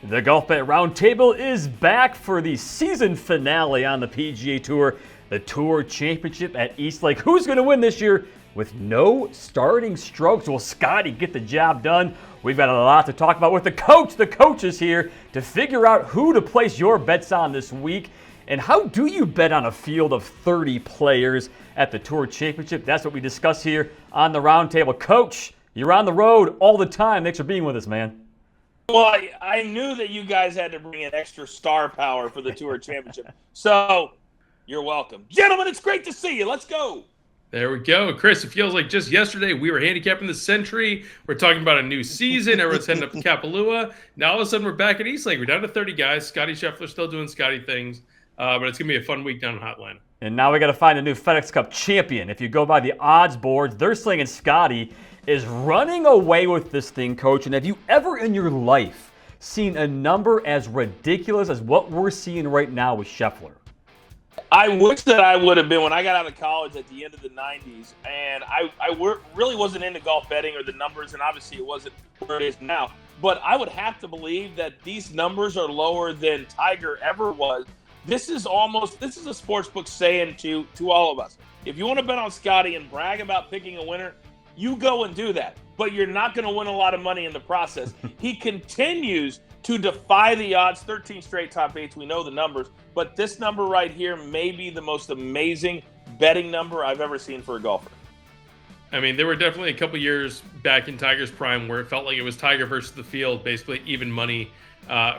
The Golfbet Roundtable is back for the season finale on the PGA Tour, the Tour Championship at East Lake. Who's going to win this year with no starting strokes? Will Scotty get the job done? We've got a lot to talk about with the coach. The coach is here to figure out who to place your bets on this week. And how do you bet on a field of 30 players at the Tour Championship? That's what we discuss here on the Roundtable. Coach, you're on the road all the time. Thanks for being with us, man. Well, I knew that you guys had to bring in extra star power for the Tour Championship. So, you're welcome. Gentlemen, it's great to see you. Let's go. There we go. Chris, it feels like just yesterday we were handicapping the Century. We're talking about a new season. Everyone's heading up to Kapalua. Now, all of a sudden, we're back at East Lake. We're down to 30 guys. Scotty Scheffler's still doing Scotty things. But it's going to be a fun week down in Hotline. And now we got to find a new FedExCup Champion. If you go by the odds boards, they're saying Scotty is running away with this thing, Coach. And have you ever in your life seen a number as ridiculous as what we're seeing right now with Scheffler? I wish that I would have been when I got out of college at the end of the 90s. And I really wasn't into golf betting or the numbers, and obviously it wasn't where it is now. But I would have to believe that these numbers are lower than Tiger ever was. This is a sports book saying to all of us, if you want to bet on Scotty and brag about picking a winner, you go and do that. But you're not going to win a lot of money in the process. He continues to defy the odds, 13 straight top eights. We know the numbers. But this number right here may be the most amazing betting number I've ever seen for a golfer. I mean, there were definitely a couple years back in Tiger's prime where it felt like it was Tiger versus the field, basically even money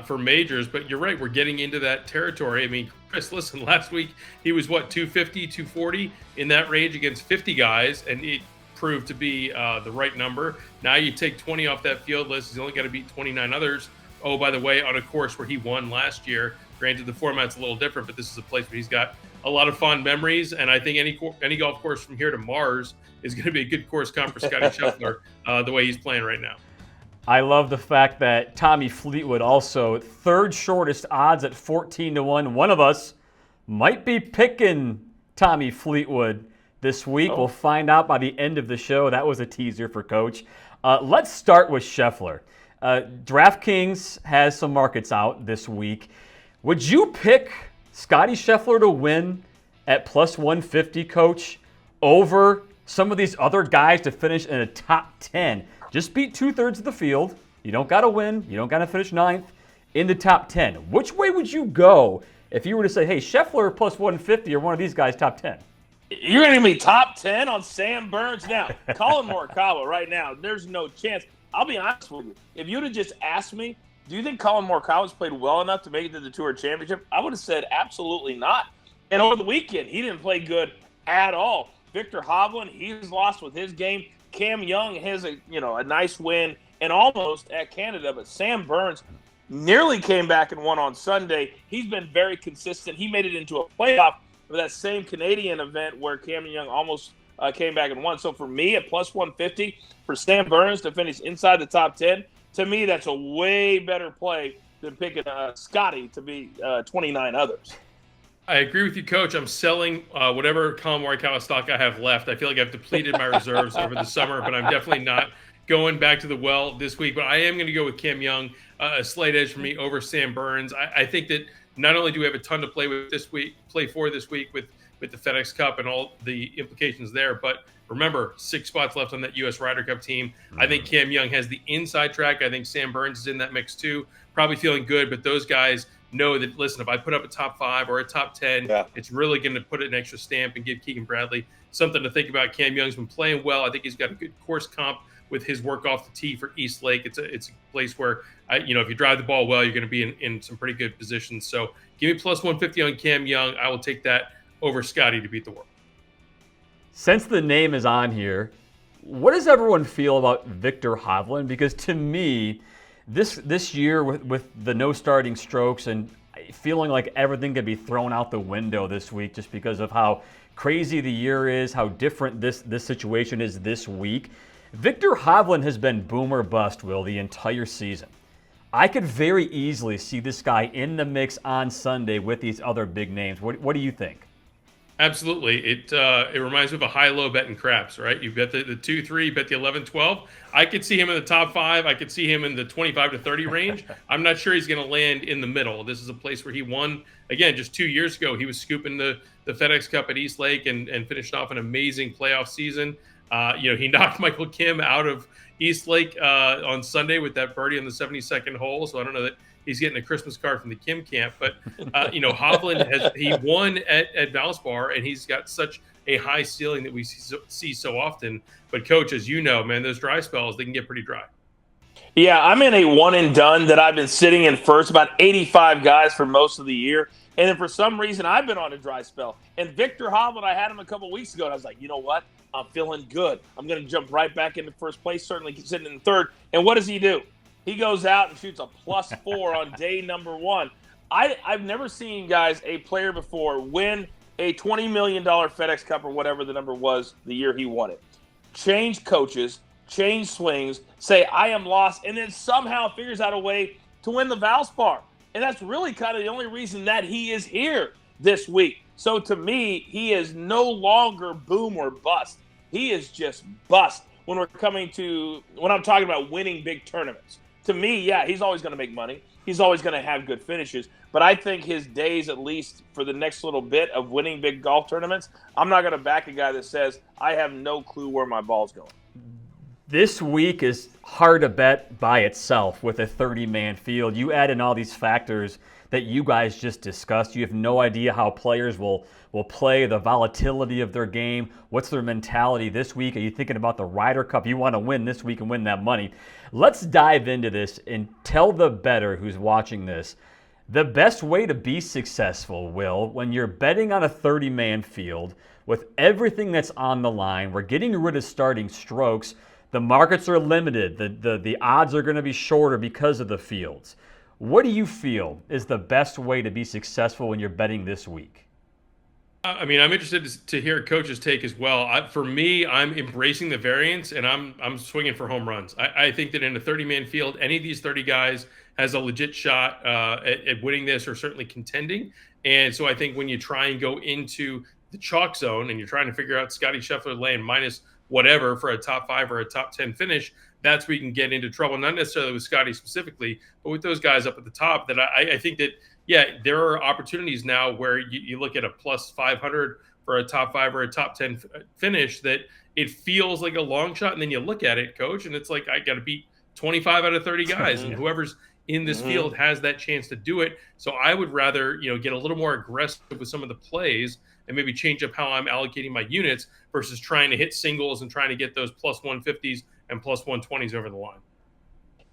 for majors. But you're right, we're getting into that territory. I mean, Chris, listen, last week he was, 250, 240 in that range against 50 guys, and it proved to be the right number. Now you take 20 off that field list. He's only got to beat 29 others. Oh, by the way, on a course where he won last year. Granted, the format's a little different, but this is a place where he's got a lot of fond memories. And I think any golf course from here to Mars is going to be a good course comp for Scotty Scheffler the way he's playing right now. I love the fact that Tommy Fleetwood also third shortest odds at 14-1. One of us might be picking Tommy Fleetwood this week. We'll find out by the end of the show. That was a teaser for Coach. Let's start with Scheffler. DraftKings has some markets out this week. Would you pick Scotty Scheffler to win at plus 150, Coach, over some of these other guys to finish in a top 10? Just beat 2/3 of the field. You don't got to win. You don't got to finish ninth in the top 10. Which way would you go if you were to say, hey, Scheffler plus 150 or one of these guys top 10? You're going to be top 10 on Sam Burns now. Colin Morikawa right now, there's no chance. I'll be honest with you. If you'd have just asked me, do you think Colin Morikawa's played well enough to make it to the Tour Championship? I would have said absolutely not. And over the weekend, he didn't play good at all. Victor Hovland, he's lost with his game. Cam Young has a nice win and almost at Canada, but Sam Burns nearly came back and won on Sunday. He's been very consistent. He made it into a playoff for that same Canadian event where Cam Young almost came back and won. So for me, at plus 150 for Sam Burns to finish inside the top 10, to me, that's a way better play than picking Scotty to be 29 others. I agree with you, Coach. I'm selling whatever Colin Morikawa stock I have left. I feel like I've depleted my reserves over the summer, but I'm definitely not going back to the well this week. But I am going to go with Cam Young, a slight edge for me over Sam Burns. I think that not only do we have a ton to play with this week, with the FedEx Cup and all the implications there, but remember, 6 spots left on that U.S. Ryder Cup team. I think Cam Young has the inside track. I think Sam Burns is in that mix too. Probably feeling good, but those guys know that, listen, if I put up a top 5 or a top 10, it's really going to put an extra stamp and give Keegan Bradley something to think about. Cam Young's been playing well. I think he's got a good course comp with his work off the tee for East Lake. It's a place where, if you drive the ball well, you're going to be in some pretty good positions. So give me plus 150 on Cam Young. I will take that over Scotty to beat the world. Since the name is on here, what does everyone feel about Victor Hovland? Because to me, this year with the no starting strokes and feeling like everything could be thrown out the window this week just because of how crazy the year is, how different this situation is this week, Victor Hovland has been boom or bust, Will, the entire season. I could very easily see this guy in the mix on Sunday with these other big names. What do you think? Absolutely. It reminds me of a high-low bet in craps, right? You bet the 2-3, bet the 11-12. I could see him in the top 5. I could see him in the 25 to 30 range. I'm not sure he's going to land in the middle. This is a place where he won, again, just 2 years ago. He was scooping the FedEx Cup at East Lake and finished off an amazing playoff season. He knocked Michael Kim out of East Lake on Sunday with that birdie on the 72nd hole. So I don't know that he's getting a Christmas card from the Kim camp, but Hovland he won at Valspar, and he's got such a high ceiling that we see so often. But coach, as you know, man, those dry spells, they can get pretty dry. Yeah, I'm in a one and done that I've been sitting in first, about 85 guys for most of the year. And then for some reason, I've been on a dry spell. And Victor Hovland, I had him a couple weeks ago, and I was like, you know what? I'm feeling good. I'm going to jump right back into first place, certainly sitting in third. And what does he do? He goes out and shoots a +4 on day number 1. I've never seen, guys, a player before win a $20 million FedEx Cup or whatever the number was the year he won it. Change coaches, change swings, say, I am lost, and then somehow figures out a way to win the Valspar. And that's really kind of the only reason that he is here this week. So to me, he is no longer boom or bust. He is just bust when I'm talking about winning big tournaments. To me, yeah, he's always going to make money. He's always going to have good finishes. But I think his days, at least for the next little bit of winning big golf tournaments, I'm not going to back a guy that says, I have no clue where my ball's going. This week is hard to bet by itself with a 30-man field. You add in all these factors that you guys just discussed. You have no idea how players will play, the volatility of their game. What's their mentality this week? Are you thinking about the Ryder Cup? You want to win this week and win that money. Let's dive into this and tell the bettor who's watching this the best way to be successful, Will, when you're betting on a 30-man field with everything that's on the line. We're getting rid of starting strokes. The markets are limited. The odds are going to be shorter because of the fields. What do you feel is the best way to be successful when you're betting this week? I mean, I'm interested to hear Coach's take as well. For me, I'm embracing the variance, and I'm swinging for home runs. I think that in a 30-man field, any of these 30 guys has a legit shot at winning this or certainly contending. And so I think when you try and go into the chalk zone and you're trying to figure out Scottie Scheffler laying minus whatever for a top 5 or a top 10 finish, that's where you can get into trouble, not necessarily with Scottie specifically, but with those guys up at the top. That I think that, yeah, there are opportunities now where you look at a +500 for a top 5 or a top 10 finish that it feels like a long shot. And then you look at it, Coach, and it's like, I got to beat 25 out of 30 guys. And whoever's in this field has that chance to do it. So I would rather, get a little more aggressive with some of the plays and maybe change up how I'm allocating my units versus trying to hit singles and trying to get those +150s and +120s over the line.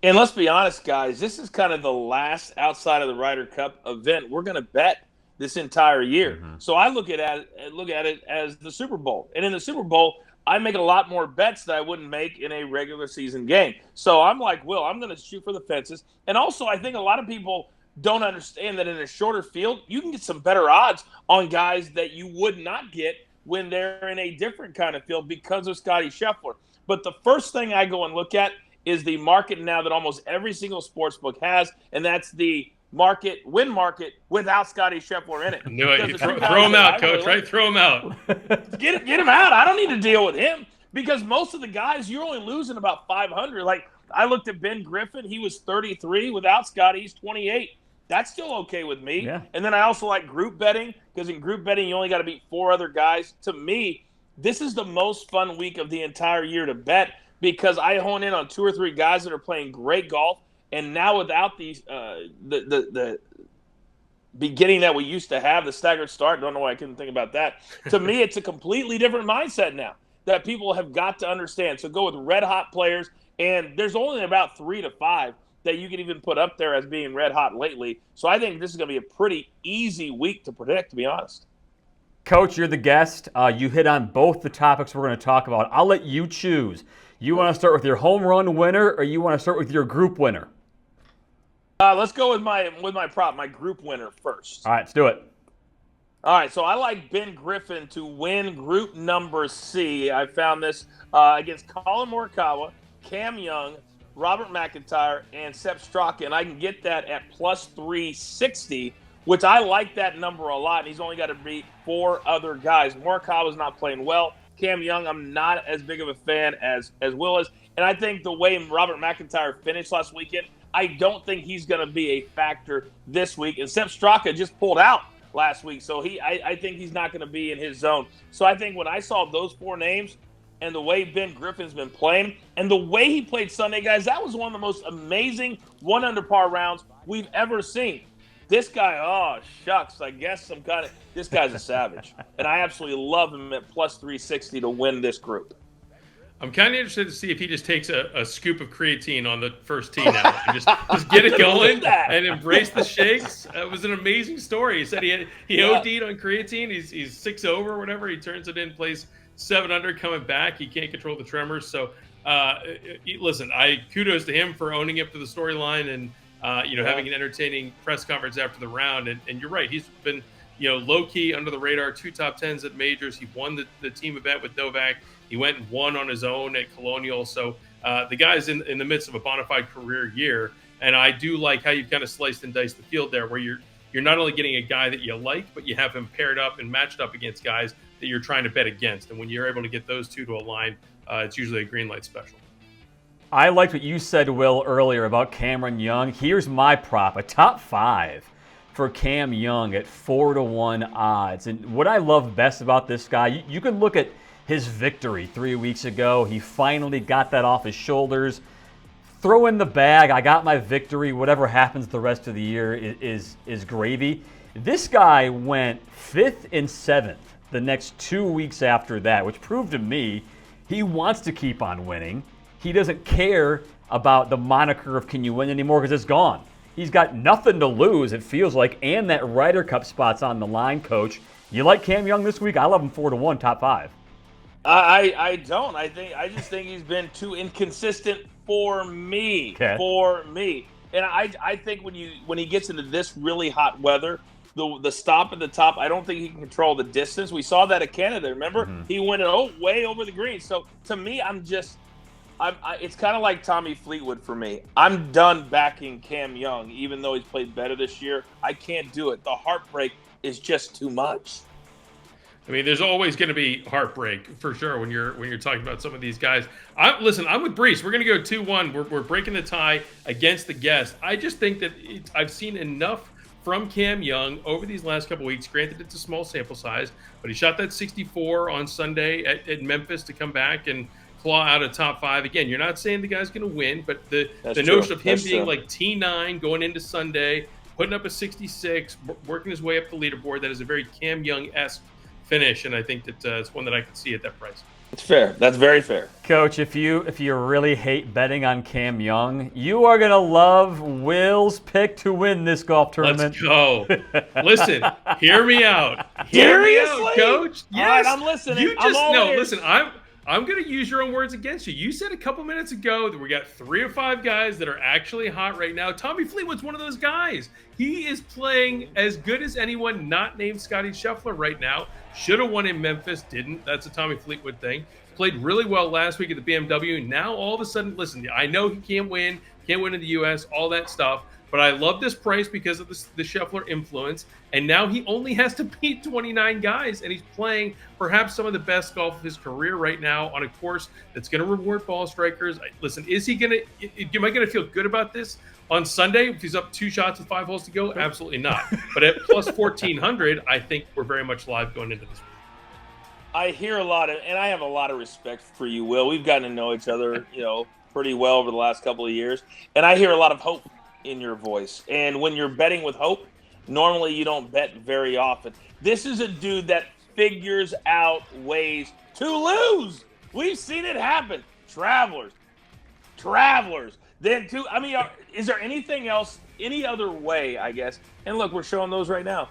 And let's be honest, guys, this is kind of the last outside of the Ryder Cup event we're going to bet this entire year. So I look at it as the Super Bowl. And in the Super Bowl, I make a lot more bets that I wouldn't make in a regular season game. So I'm like, Will, I'm going to shoot for the fences. And also, I think a lot of people don't understand that in a shorter field, you can get some better odds on guys that you would not get when they're in a different kind of field because of Scottie Scheffler. But the first thing I go and look at is the market now that almost every single sports book has, and that's the win market without Scottie Scheffler in it. No, throw him out, Coach, right? Throw him out. Get him out. I don't need to deal with him because most of the guys, you're only losing about 500. Like, I looked at Ben Griffin. He was 33. Without Scottie, he's 28. That's still okay with me. Yeah. And then I also like group betting because in group betting, you only got to beat 4 other guys. To me, this is the most fun week of the entire year to bet because I hone in on 2 or 3 guys that are playing great golf. And now without these the beginning that we used to have, the staggered start, don't know why I couldn't think about that. To me, it's a completely different mindset now that people have got to understand. So go with red-hot players, and there's only about 3 to 5 that you can even put up there as being red-hot lately. So I think this is going to be a pretty easy week to predict, to be honest. Coach, you're the guest. You hit on both the topics we're going to talk about. I'll let you choose. You want to start with your home run winner, or you want to start with your group winner? Let's go with my prop, my group winner first. All right, let's do it. All right, so I like Ben Griffin to win group number C. I found this against Colin Morikawa, Cam Young, Robert McIntyre, and Sepp Straka, and I can get that at +360 which I like that number a lot. And he's only got to beat 4 other guys. Morikawa's not playing well. Cam Young, I'm not as big of a fan as Will is. And I think the way Robert McIntyre finished last weekend, I don't think he's going to be a factor this week. And Sepp Straka just pulled out last week, so I think he's not going to be in his zone. So I think when I saw those 4 names and the way Ben Griffin's been playing and the way he played Sunday, guys, that was one of the most amazing 1 under par rounds we've ever seen. This guy, oh, shucks, I guess this guy's a savage. And I absolutely love him at plus 360 to win this group. I'm kind of interested to see if he just takes a scoop of creatine on the first tee now and just get it going and embrace the shakes. It was an amazing story. He said he OD'd on creatine. He's 6 over or whatever. He turns it in, plays 7 under, coming back. He can't control the tremors. So, listen, kudos to him for owning up to the storyline and having an entertaining press conference after the round. And you're right. He's been low key under the radar. 2 top 10s at majors. He won the team event with Novak. He went and won on his own at Colonial. So the guy's in the midst of a bona fide career year. And I do like how you've kind of sliced and diced the field there, where you're not only getting a guy that you like, but you have him paired up and matched up against guys that you're trying to bet against. And when you're able to get those 2 to align, it's usually a green light special. I liked what you said, Will, earlier about Cameron Young. Here's my prop, a top 5 for Cam Young at 4-1 odds. And what I love best about this guy, you can look at his victory 3 weeks ago. He finally got that off his shoulders. Throw in the bag. I got my victory. Whatever happens the rest of the year is gravy. This guy went 5th and 7th the next 2 weeks after that, which proved to me he wants to keep on winning. He doesn't care about the moniker of can you win anymore because it's gone. He's got nothing to lose, it feels like, and that Ryder Cup spot's on the line, Coach. You like Cam Young this week? I love him 4-1, top 5. I don't. I just think he's been too inconsistent for me. Okay. For me. And I think when he gets into this really hot weather, the stop at the top, I don't think he can control the distance. We saw that at Canada. Remember? Mm-hmm. He went way over the green. So to me, it's kind of like Tommy Fleetwood for me. I'm done backing Cam Young, even though he's played better this year. I can't do it. The heartbreak is just too much. I mean, there's always going to be heartbreak for sure when you're talking about some of these guys. I'm with Brees. We're going to go 2-1. We're breaking the tie against the guest. I just think that I've seen enough from Cam Young over these last couple weeks. Granted, it's a small sample size, but he shot that 64 on Sunday at Memphis to come back and claw out a top 5. Again, you're not saying the guy's going to win, but the notion of him being like T9 going into Sunday, putting up a 66, working his way up the leaderboard, that is a very Cam Young-esque finish, and I think that it's one that I can see at that price. It's fair. That's very fair. Coach, if you really hate betting on Cam Young, you are going to love Will's pick to win this golf tournament. Let's go. Listen, hear me out. Hear me out, Coach. Yes. All right, I'm listening. Listen, I'm going to use your own words against you. You said a couple minutes ago that we got 3 or 5 guys that are actually hot right now. Tommy Fleetwood's one of those guys. He is playing as good as anyone not named Scotty Scheffler right now. Should have won in Memphis, didn't. That's a Tommy Fleetwood thing. Played really well last week at the BMW. Now all of a sudden, listen, I know he can't win in the U.S., all that stuff. But I love this price because of the Scheffler influence. And now he only has to beat 29 guys, and he's playing perhaps some of the best golf of his career right now on a course that's going to reward ball strikers. Listen, am I going to feel good about this on Sunday if he's up 2 shots with 5 holes to go? Absolutely not. But at plus 1,400, I think we're very much live going into this. I hear a lot and I have a lot of respect for you, Will. We've gotten to know each other, pretty well over the last couple of years. And I hear a lot of hope in your voice. And when you're betting with hope, normally you don't bet very often. This is a dude that figures out ways to lose. We've seen it happen. Travelers. Then is there anything else, any other way, I guess? And look, we're showing those right now.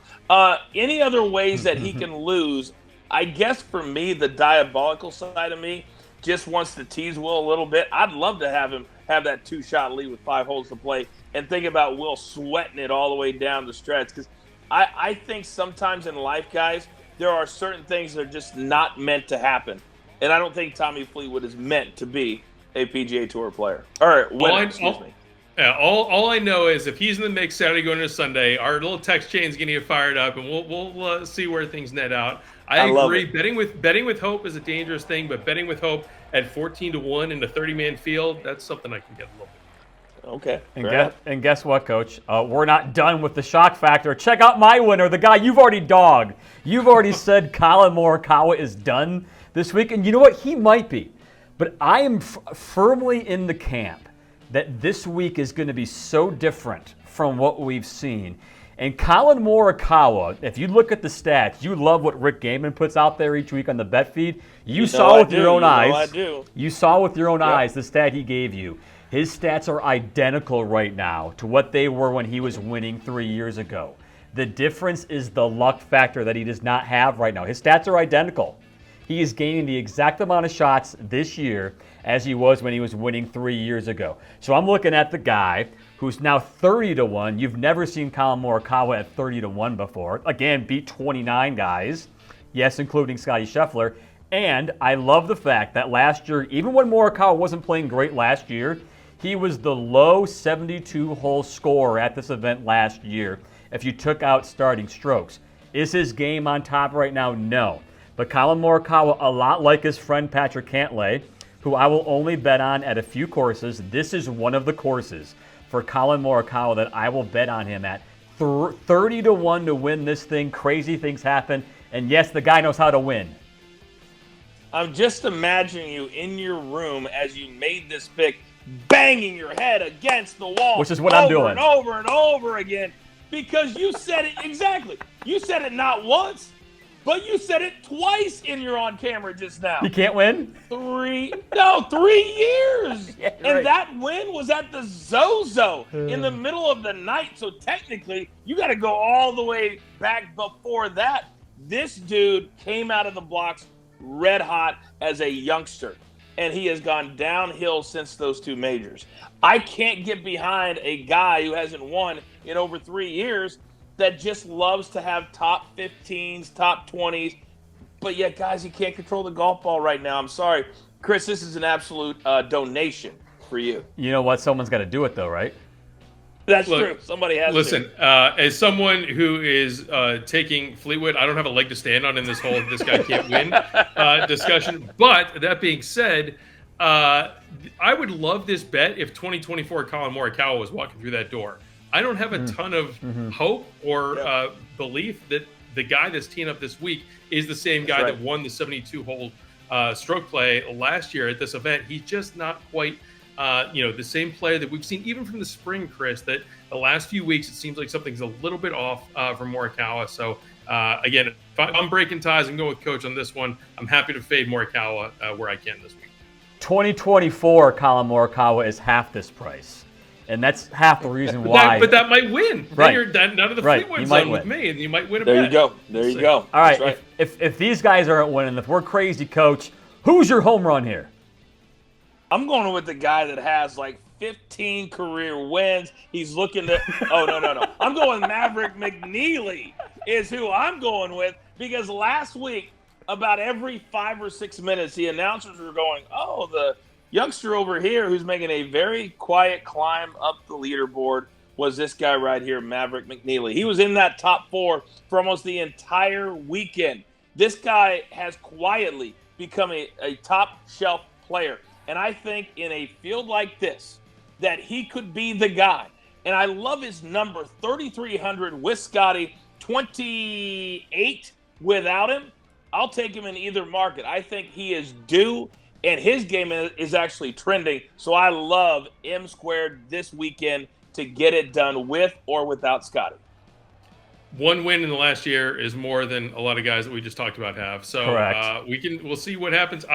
Any other ways that he can lose? I guess for me, the diabolical side of me just wants to tease Will a little bit. I'd love to have him have that 2-shot lead with 5 holes to play and think about Will sweating it all the way down the stretch. Because I think sometimes in life, guys, there are certain things that are just not meant to happen. And I don't think Tommy Fleetwood is meant to be a PGA Tour player. All right, excuse me. All I know is if he's in the mix Saturday going into Sunday, our little text chain is going to get fired up, and we'll see where things net out. I agree. Betting with hope is a dangerous thing, but betting with hope at 14-1 in the 30-man field, that's something I can get a little bit. Okay. And guess what, Coach? We're not done with the shock factor. Check out my winner, the guy you've already dogged. You've already said Colin Morikawa is done this week, and you know what? He might be. But I am firmly in the camp that this week is going to be so different from what we've seen. And Colin Morikawa, if you look at the stats, you love what Rick Gaiman puts out there each week on the bet feed. You saw with your own eyes. You saw with your own eyes the stat he gave you. His stats are identical right now to what they were when he was winning 3 years ago. The difference is the luck factor that he does not have right now. His stats are identical. He is gaining the exact amount of shots this year as he was when he was winning 3 years ago. So I'm looking at the guy who's now 30-1. You've never seen Colin Morikawa at 30-1 before. Again, beat 29 guys. Yes, including Scottie Scheffler. And I love the fact that last year, even when Morikawa wasn't playing great last year, he was the low 72-hole scorer at this event last year if you took out starting strokes. Is his game on top right now? No. But Colin Morikawa, a lot like his friend Patrick Cantlay, who I will only bet on at a few courses, this is one of the courses for Colin Morikawa that I will bet on him at. 30-1 to win this thing. Crazy things happen. And yes, the guy knows how to win. I'm just imagining you in your room as you made this pick, banging your head against the wall. Which is what I'm doing. And over and over again. Because you said it exactly. You said it not once, but you said it twice in your on camera just now. You can't win? 3 years. Yeah, and right. that win was at the Zozo in the middle of the night. So technically, you got to go all the way back before that. This dude came out of the blocks red hot as a youngster, and he has gone downhill since those 2 majors. I can't get behind a guy who hasn't won in over 3 years that just loves to have top 15s, top 20s. But yet, guys, he can't control the golf ball right now. I'm sorry. Chris, this is an absolute donation for you. You know what? Someone's got to do it, though, right? That's true. Somebody has to. Listen, as someone who is taking Fleetwood, I don't have a leg to stand on in this whole "this guy can't win" discussion. But that being said, I would love this bet if 2024 Colin Morikawa was walking through that door. I don't have a ton of hope or belief that the guy that's teeing up this week is the same guy that won the 72-hole stroke play last year at this event. He's just not quite the same player that we've seen even from the spring, Chris, that the last few weeks it seems like something's a little bit off from Morikawa. So, again, if I'm breaking ties and going with Coach on this one, I'm happy to fade Morikawa where I can this week. 2024 Colin Morikawa is half this price. And that's half the reason why. But that might win. Right. Then you're down to the Fleetwood zone with me, and you might win a bet. There you go. There you go. All right. If these guys aren't winning, if we're crazy, Coach, who's your home run here? I'm going with the guy that has like 15 career wins. He's looking to – oh, no. I'm going Maverick McNeely is who I'm going with because last week, about every 5 or 6 minutes, the announcers were going, oh, the youngster over here who's making a very quiet climb up the leaderboard was this guy right here, Maverick McNeely. He was in that top 4 for almost the entire weekend. This guy has quietly become a top shelf player. And I think in a field like this that he could be the guy. And I love his number, 3,300 with Scotty, 28 without him. I'll take him in either market. I think he is due, and his game is actually trending. So I love M squared this weekend to get it done with or without Scotty. One win in the last year is more than a lot of guys that we just talked about have. So we'll see what happens.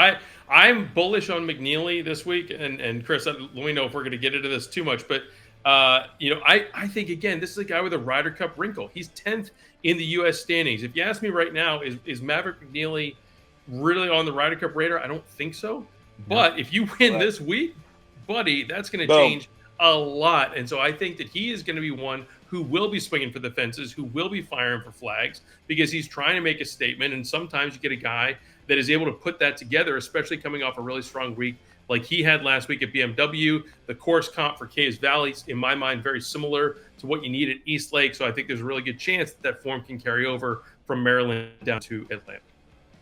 I'm bullish on McNeely this week, and Chris, let me know if we're going to get into this too much. But I think again, this is a guy with a Ryder Cup wrinkle. He's 10th in the U.S. standings. If you ask me right now, is Maverick McNeely really on the Ryder Cup radar? I don't think so. But if you win this week, buddy, that's going to change a lot. And so I think that he is going to be one who will be swinging for the fences, who will be firing for flags because he's trying to make a statement. And sometimes you get a guy that is able to put that together, especially coming off a really strong week like he had last week at BMW. The course comp for Caves Valley, in my mind, very similar to what you need at East Lake. So I think there's a really good chance that form can carry over from Maryland down to Atlanta.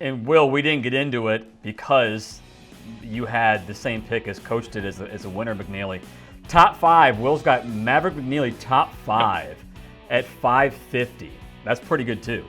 And Will, we didn't get into it because you had the same pick as Coach did as a winner, McNeely. Top 5, Will's got Maverick McNeely top 5 at 550. That's pretty good too.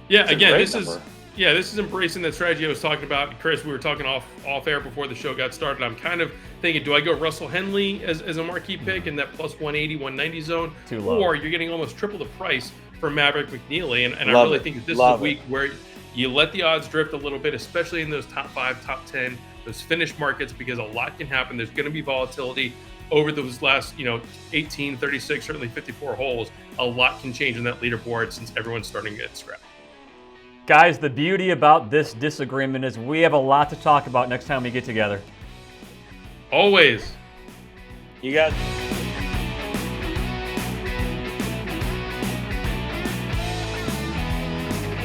Yeah, again, this is embracing that strategy I was talking about. Chris, we were talking off air before the show got started. I'm kind of thinking, do I go Russell Henley as a marquee pick in that plus 180, 190 zone? Too low. Or you're getting almost triple the price for Maverick McNeely. And I really think that this is a week where you let the odds drift a little bit, especially in those top 5, top 10, those finish markets, because a lot can happen. There's going to be volatility over those last, 18, 36, certainly 54 holes. A lot can change in that leaderboard since everyone's starting to get scrapped. Guys, the beauty about this disagreement is we have a lot to talk about next time we get together. Always. You got